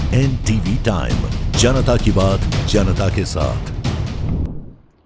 NTV time, जनता की बात जनता के साथ।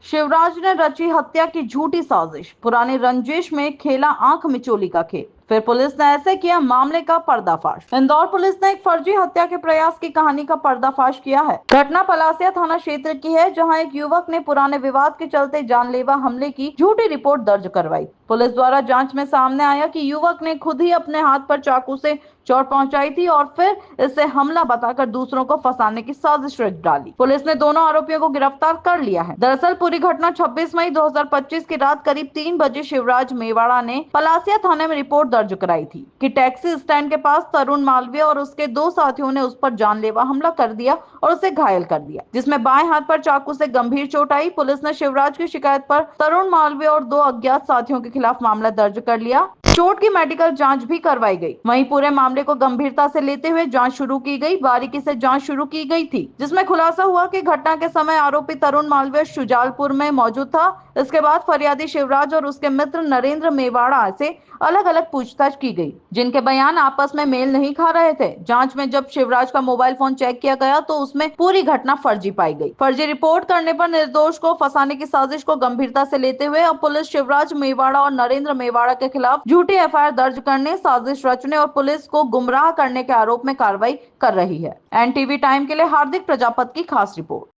शिवराज ने रची हत्या की झूठी साजिश, पुरानी रंजिश में खेला आंख मिचोली का खेल। फिर पुलिस ने ऐसे किया मामले का पर्दाफाश। इंदौर पुलिस ने एक फर्जी हत्या के प्रयास की कहानी का पर्दाफाश किया है। घटना पलासिया थाना क्षेत्र की है, जहां एक युवक ने पुराने विवाद के चलते जानलेवा हमले की झूठी रिपोर्ट दर्ज करवाई। पुलिस द्वारा जांच में सामने आया कि युवक ने खुद ही अपने हाथ पर चाकू से चोट पहुंचाई थी और फिर इसे हमला बताकर दूसरों को फंसाने की साजिश रच डाली। पुलिस ने दोनों आरोपियों को गिरफ्तार कर लिया है। दरअसल पूरी घटना 26 मई 2025 की रात करीब 3 बजे शिवराज मेवाड़ा ने पलासिया थाने में रिपोर्ट दर्ज कराई थी कि टैक्सी स्टैंड के पास तरुण मालवीय और उसके 2 साथियों ने उस पर जानलेवा हमला कर दिया और उसे घायल कर दिया, जिसमें बाएं हाथ पर चाकू से गंभीर चोट आई। पुलिस ने शिवराज की शिकायत पर तरुण मालवीय और 2 अज्ञात साथियों के खिलाफ मामला दर्ज कर लिया। चोट की मेडिकल जांच भी करवाई गई। वहीं पूरे मामले को गंभीरता से लेते हुए जांच शुरू की गई। बारीकी से जांच शुरू की गई थी, जिसमें खुलासा हुआ कि घटना के समय आरोपी तरुण मालवीय शुजालपुर में मौजूद था। इसके बाद फरियादी शिवराज और उसके मित्र नरेंद्र मेवाड़ा से अलग अलग पूछताछ की गई, जिनके बयान आपस में मेल नहीं खा रहे थे। जांच में जब शिवराज का मोबाइल फोन चेक किया गया तो उसमें पूरी घटना फर्जी पाई गई। फर्जी रिपोर्ट करने पर निर्दोष को फंसाने की साजिश को गंभीरता से लेते हुए अब पुलिस शिवराज मेवाड़ा और नरेंद्र मेवाड़ा के खिलाफ झूठी एफआईआर दर्ज करने, साजिश रचने और पुलिस को गुमराह करने के आरोप में कार्रवाई कर रही है। एनटीवी टाइम के लिए हार्दिक प्रजापति की खास रिपोर्ट।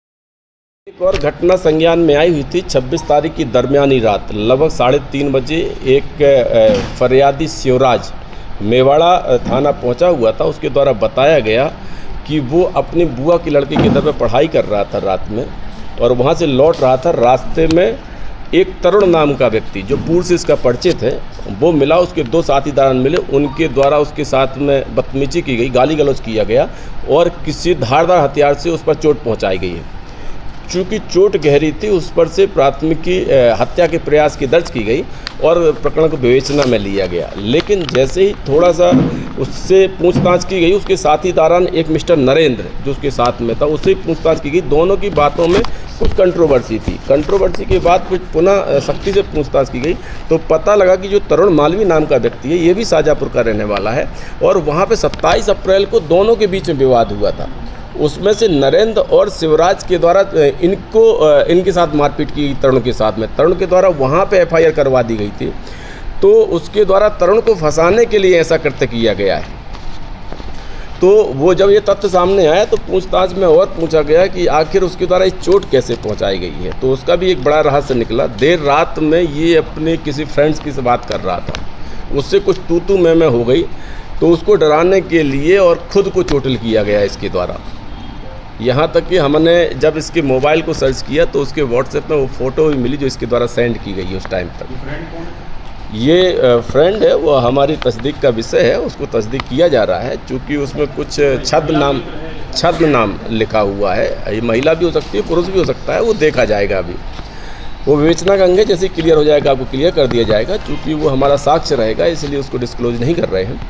एक और घटना संज्ञान में आई हुई थी 26 तारीख की दरमियानी रात लगभग 3:30 बजे। एक फरियादी शिवराज मेवाड़ा थाना पहुंचा हुआ था। उसके द्वारा बताया गया कि वो अपनी बुआ की लड़की के घर पे पढ़ाई कर रहा था रात में और वहां से लौट रहा था। रास्ते में एक तरुण नाम का व्यक्ति जो पूर्व से इसका परिचित है वो मिला। उसके 2 साथीदार मिले, उनके द्वारा उसके साथ में बदतमीजी की गई, गाली गलौज किया गया और किसी धारदार हथियार से उस पर चोट पहुँचाई गई है। चूँकि चोट गहरी थी, उस पर से प्राथमिकी हत्या के प्रयास की दर्ज की गई और प्रकरण को विवेचना में लिया गया। लेकिन जैसे ही थोड़ा सा उससे पूछताछ की गई, उसके साथीदारान एक मिस्टर नरेंद्र जो उसके साथ में था, उससे पूछताछ की गई। दोनों की बातों में कुछ कंट्रोवर्सी थी। कंट्रोवर्सी के बाद फिर पुनः सख्ती से पूछताछ की गई तो पता लगा कि जो तरुण मालवी नाम का व्यक्ति है ये भी शाजापुर का रहने वाला है और वहाँ पे 27 अप्रैल को दोनों के बीच में विवाद हुआ था। उसमें से नरेंद्र और शिवराज के द्वारा इनके साथ मारपीट की तरुण के साथ में। तरुण के द्वारा वहाँ पे एफआईआर करवा दी गई थी। तो उसके द्वारा तरुण को फंसाने के लिए ऐसा कृत्य किया गया है। तो वो जब ये तथ्य सामने आया तो पूछताछ में और पूछा गया कि आखिर उसके द्वारा ये चोट कैसे पहुंचाई गई है। तो उसका भी एक बड़ा रहस्य निकला। देर रात में ये अपने किसी फ्रेंड्स की से बात कर रहा था, उससे कुछ तू मैं हो गई तो उसको डराने के लिए और ख़ुद को चोटिल किया गया इसके द्वारा। यहाँ तक कि हमने जब इसके मोबाइल को सर्च किया तो उसके व्हाट्सएप में वो फ़ोटो भी मिली जो इसके द्वारा सेंड की गई उस टाइम तक। ये फ्रेंड है, वो हमारी तस्दीक का विषय है, उसको तस्दीक किया जा रहा है। चूँकि उसमें कुछ छद्म नाम लिखा हुआ है। ये महिला भी हो सकती है, पुरुष भी हो सकता है, वो देखा जाएगा। अभी वो विवेचना का अंग है, जैसे क्लियर हो जाएगा आपको क्लियर कर दिया जाएगा। चूँकि वो हमारा साक्ष्य रहेगा इसलिए उसको डिस्क्लोज नहीं कर रहे हैं।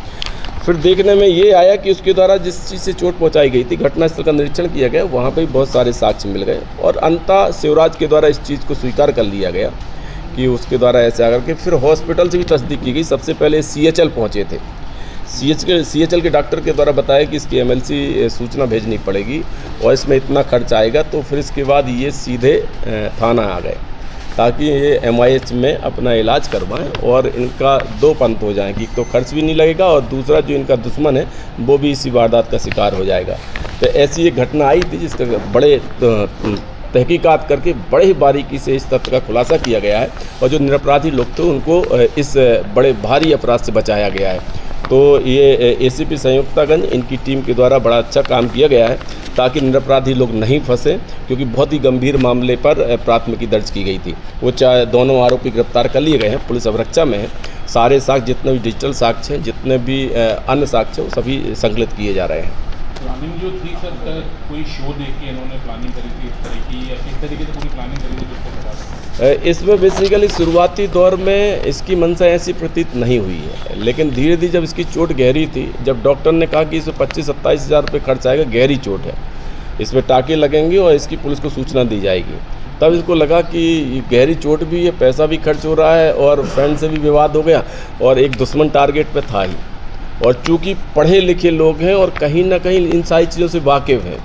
फिर देखने में ये आया कि उसके द्वारा जिस चीज़ से चोट पहुंचाई गई थी, घटनास्थल का निरीक्षण किया गया, वहाँ पे भी बहुत सारे साक्ष्य मिल गए और अंततः शिवराज के द्वारा इस चीज़ को स्वीकार कर लिया गया कि उसके द्वारा ऐसे आकर के। फिर हॉस्पिटल से भी तस्दीक की गई। सबसे पहले CHL पहुँचे थे। CHL के डॉक्टर के द्वारा बताया कि इसकी MLC सूचना भेजनी पड़ेगी और इसमें इतना खर्च आएगा। तो फिर इसके बाद ये सीधे थाना आ गए ताकि ये MIH में अपना इलाज करवाएं और इनका 2 पंथ हो जाएं कि तो खर्च भी नहीं लगेगा और दूसरा जो इनका दुश्मन है वो भी इसी वारदात का शिकार हो जाएगा। तो ऐसी एक घटना आई थी जिसका बड़े तहकीकात करके बड़े ही बारीकी से इस तथ्य का खुलासा किया गया है और जो निरपराधी लोग थे उनको इस बड़े भारी अपराध से बचाया गया है। तो ये ACP संयुक्तागंज इनकी टीम के द्वारा बड़ा अच्छा काम किया गया है ताकि निरपराधी लोग नहीं फंसे, क्योंकि बहुत ही गंभीर मामले पर प्राथमिकी दर्ज की गई थी। वो चाहे दोनों आरोपी गिरफ्तार कर लिए गए हैं, पुलिस अभिरक्षा में है। सारे साक्ष्य जितने भी डिजिटल साक्ष्य हैं, जितने भी अन्य साक्ष्य वो सभी संकलित किए जा रहे हैं। प्लानिंग जो थी सर, कोई शो देके इन्होंने प्लानिंग करी थी इस तरह की या किस तरीके से पूरी प्लानिंग करी थी जिसको बता? इसमें बेसिकली शुरुआती दौर में इसकी मंशा ऐसी प्रतीत नहीं हुई है, लेकिन धीरे धीरे जब इसकी चोट गहरी थी, जब डॉक्टर ने कहा कि इसमें 25-27 हज़ार रुपये खर्च आएगा, गहरी चोट है, इसमें टाँके लगेंगे और इसकी पुलिस को सूचना दी जाएगी, तब इसको लगा कि गहरी चोट भी है, पैसा भी खर्च हो रहा है और फ्रेंड से भी विवाद हो गया और एक दुश्मन टारगेट पे था ही। और चूँकि पढ़े लिखे लोग हैं और कहीं ना कहीं इन सारी चीज़ों से वाकिफ़ हैं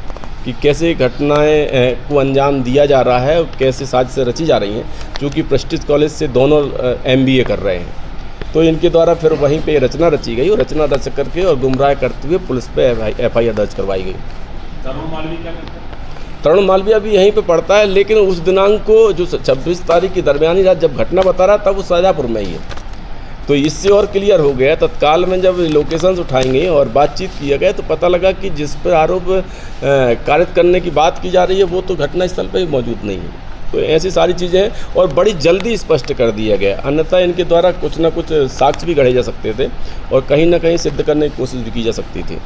कि कैसे घटनाएं को अंजाम दिया जा रहा है और कैसे साजिशें रची जा रही हैं। चूँकि प्रेस्टीज कॉलेज से दोनों MBA कर रहे हैं, तो इनके द्वारा फिर वहीं पे रचना रची गई और रचना रच करके और गुमराह करते हुए पुलिस पे FIR दर्ज करवाई गई। तरुण मालवी क्या करते हैं? तरुण मालविया भी यहीं पे पढ़ता है, लेकिन उस दिनांक को जो 26 तारीख की दरमियानी रात जब घटना बता रहा तब वो शाहजहाँपुर में ही है। तो इससे और क्लियर हो गया तत्काल में जब लोकेशंस उठाई गई और बातचीत किया गया तो पता लगा कि जिस पर आरोप कारित करने की बात की जा रही है वो तो घटनास्थल पर ही मौजूद नहीं है। तो ऐसी सारी चीज़ें हैं और बड़ी जल्दी स्पष्ट कर दिया गया, अन्यथा इनके द्वारा कुछ ना कुछ साक्ष्य भी गढ़े जा सकते थे और कहीं ना कहीं सिद्ध करने की कोशिश भी की जा सकती थी।